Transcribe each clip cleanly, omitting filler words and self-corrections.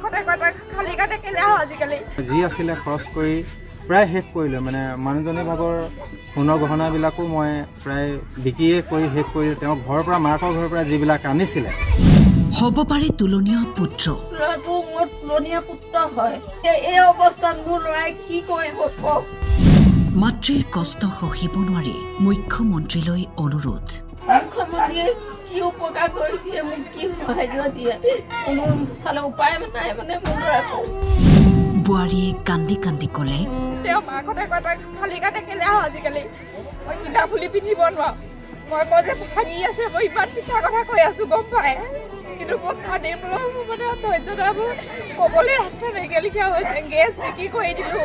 মাকতে কয় খালি কাটে কেলে আহ আজিকালি যি আছিলে খৰচ কৰি প্ৰায় শেষ কৰিলোঁ মানে মানুহজনী ভাগৰ সোণৰ গহনাবিলাকো মই প্ৰায় বিকিয়ে কৰি শেষ কৰিলোঁ তেওঁ ঘৰৰ পৰা মাকৰ ঘৰৰ পৰা যিবিলাক আনিছিলে হ'ব পাৰে তুলনীয় পুত্ৰ ল'ৰাটো মোৰ তুলনীয়া পুত্ৰ হয় এই অৱস্থাত মোৰ ল'ৰাই কি কৰিব কওক মাতৃৰ কষ্ট সহিব নোৱাৰি মুখ্যমন্ত্ৰীলৈ অনুৰোধ মুখ্যমন্ত্ৰীয়ে কি উপকাৰ কৰি দিয়ে মোক কি সাহায্য দিয়ে কোনো ফালে উপায় নাই মানে মোৰ ল'ৰাটো বোৱাৰীয়ে কান্দি কান্দি ক'লে তেওঁ মাকতে কয় খালি কাটে কেলে আহ আজিকালি মই কিতাপ ফুলি পিন্ধিব নোৱাৰো মই কওঁ যে ভাঙি আছে মই ইমান মিছা কথা কৈ আছো গম পাই কিন্তু মোক কান্দিবলৈ মানে ধৈৰ্য নাই মোৰ ক'বলৈ ৰাস্তা নাইকিয়া লিখা হৈছে গেছ বিক্ৰী কৰি দিলোঁ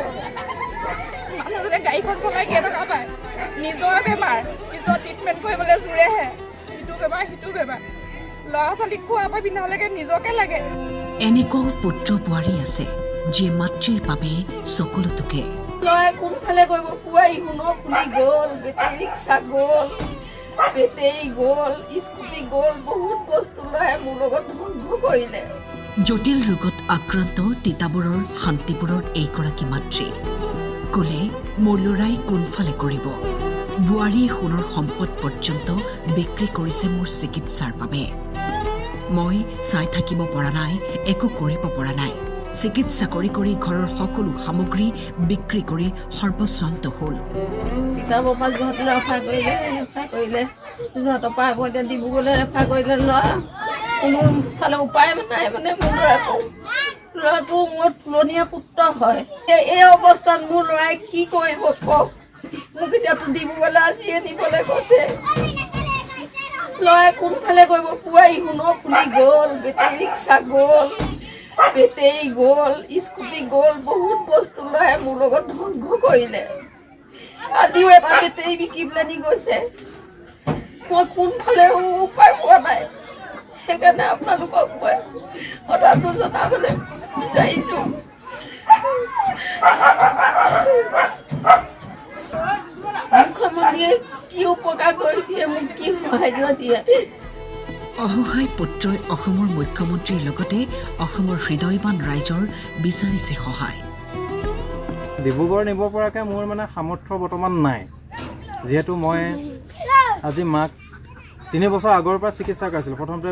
মানুহজনে গাড়ীখন চলাই কেনেকুৱা পায় নিজৰ বেমাৰ নিজৰ ট্ৰিটমেণ্ট কৰিবলৈ জোৰেহে ইটো বেমাৰ সিটো বেমাৰ ল'ৰা ছোৱালীক খোৱা পৰা পিন্ধালৈকে নিজকে লাগে এনেকুৱাও পুত্ৰ বোৱাৰী আছে যিয়ে মাতৃৰ বাবে চকুলো টুকে ল'ৰাই কোনফালে কৰিব পুৱাই শুনো ফুলি গ'ল বেটেৰী ৰিক্সা গ'ল বেটেৰী গ'ল স্কুটি গ'ল বহুত বস্তু ল'ৰাই মোৰ লগত ধ্বংস কৰিলে জটিল ৰোগত আক্ৰান্ত তিতাবৰৰ শান্তিপুৰৰ এইগৰাকী মাতৃ ক'লে মোৰ ল'ৰাই কোনফালে কৰিব বোৱাৰীয়ে সোণৰ সম্পদ পৰ্যন্ত বিক্ৰী কৰিছে মোৰ চিকিৎসাৰ বাবে মই চাই থাকিব পৰা নাই একো কৰিব পৰা নাই চিকিৎসা কৰি কৰি ঘৰৰ সকলো সামগ্ৰী বিক্ৰী কৰি সৰ্বস্বান্ত হ'ল তিতাবৰ পৰা যোৰহাটলৈ ৰেফাৰ কৰিলে যোৰহাটৰ পৰা আকৌ এতিয়া ডিব্ৰুগড়লৈ ৰেফাৰ কৰিলে ল'ৰা কোনো ফালে উপায় নাই মানে মোৰ ল'ৰাটো মোৰ তুলনীয়া পুত্ৰ হয় এই অৱস্থাত মোৰ ল'ৰাই কি কৰিব কওক মোক এতিয়া ডিব্ৰুগড়লৈ আজিয়ে নিবলৈ কৈছে ল'ৰাই কোনফালে কৰিব পুৱাই শুনো ফুলি গ'ল বেটেৰী ৰিক্সা গ'ল বেটেৰী গ'ল স্কুটি গ'ল বহুত বস্তু ল'ৰাই মোৰ লগত ধ্বংস কৰিলে আজিও এটা বেটেৰী বিকি পেলাই নি গৈছে মই কোনফালে উপায় পোৱা নাই সেইকাৰণে আপোনালোকক মই কথাটো জনাবলৈ বিচাৰিছো মুখ্যমন্ত্ৰীয়ে কি উপকাৰ কৰি দিয়ে মোক কি সাহায্য দিয়ে অসহায় পুত্ৰই অসমৰ মুখ্যমন্ত্ৰীৰ লগতে অসমৰ হৃদয়বান ৰাইজৰ বিচাৰিছে সহায় ডিব্ৰুগড় নিব পৰাকৈ মোৰ মানে সামৰ্থ্য বৰ্তমান নাই যিহেতু মই আজি মাক 3 বছৰ আগৰ পৰা চিকিৎসা কৰিছিলোঁ প্ৰথমতে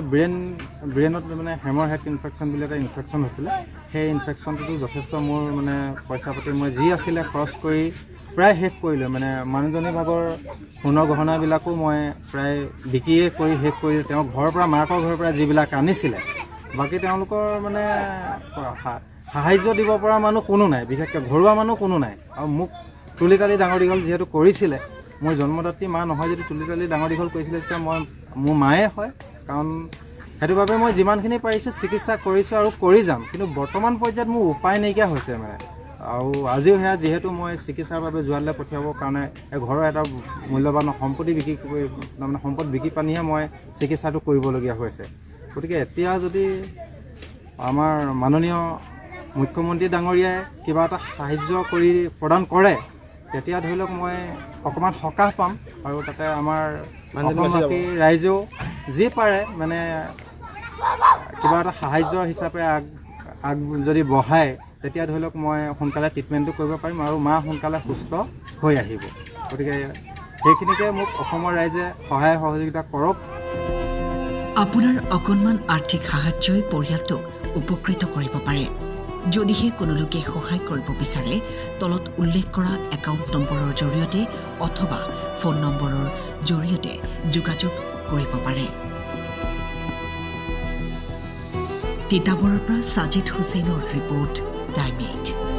ব্ৰেইনত মানে হেমৰ হেড ইনফেকশ্যন বুলি এটা ইনফেকশ্যন হৈছিলে সেই ইনফেকশ্যনটোতো যথেষ্ট মোৰ মানে পইচা পাতি মই যি আছিলে খৰচ কৰি প্ৰায় শেষ কৰিলোঁ মানে মানুহজনী ভাগৰ সোণৰ গহনাবিলাকো মই প্ৰায় বিকিয়ে কৰি শেষ কৰিলোঁ তেওঁ ঘৰৰ পৰা মাকৰ ঘৰৰ পৰা যিবিলাক আনিছিলে বাকী তেওঁলোকৰ মানে সাহায্য দিব পৰা মানুহ কোনো নাই বিশেষকৈ ঘৰুৱা মানুহ কোনো নাই আৰু মোক তুলি তালি ডাঙৰ দীঘল যিহেতু কৰিছিলে মোৰ জন্মদাত্ৰী মা নহয় যদি তুলি তালি ডাঙৰ দীঘল কৰিছিলে তেতিয়া মোৰ মায়ে হয় কাৰণ সেইটো বাবে মই যিমানখিনি পাৰিছোঁ চিকিৎসা কৰিছোঁ আৰু কৰি যাম কিন্তু বৰ্তমান পৰ্যায়ত মোৰ উপায় নাইকিয়া হৈছে মানে আৰু আজিও সেয়া যিহেতু মই চিকিৎসাৰ বাবে যোৰহাটলৈ পঠিয়াবৰ কাৰণে ঘৰৰ এটা মূল্যৱান সম্পত্তি বিক্ৰী কৰি তাৰমানে সম্পদ বিক্ৰী পানীহে মই চিকিৎসাটো কৰিবলগীয়া হৈছে গতিকে এতিয়া যদি আমাৰ মাননীয় মুখ্যমন্ত্ৰী ডাঙৰীয়াই কিবা এটা সাহায্য কৰি প্ৰদান কৰে তেতিয়া ধৰি লওক মই অকণমান সকাহ পাম আৰু তাতে আমাৰ অসমবাসী ৰাইজেও যি পাৰে মানে কিবা এটা সাহায্য হিচাপে যদি বঢ়ায় তেতিয়া ধৰি লওক মই সোনকালে ট্ৰিটমেণ্টটো কৰিব পাৰিম আৰু মা সোনকালে সুস্থ হৈ আহিব গতিকে সেইখিনিকে মোক অসমৰ ৰাইজে সহায় সহযোগিতা কৰক আপোনাৰ অকণমান আৰ্থিক সাহায্যই পৰিয়ালটোক উপকৃত কৰিব পাৰে যদিহে কোনো লোকে সহায় কৰিব বিচাৰে তলত উল্লেখ কৰা একাউণ্ট নম্বৰৰ জৰিয়তে অথবা ফোন নম্বৰৰ জৰিয়তে যোগাযোগ কৰিব পাৰে তিতাবৰৰ পৰা সাজিদ হুছেইনৰ ৰিপৰ্ট টাইম 8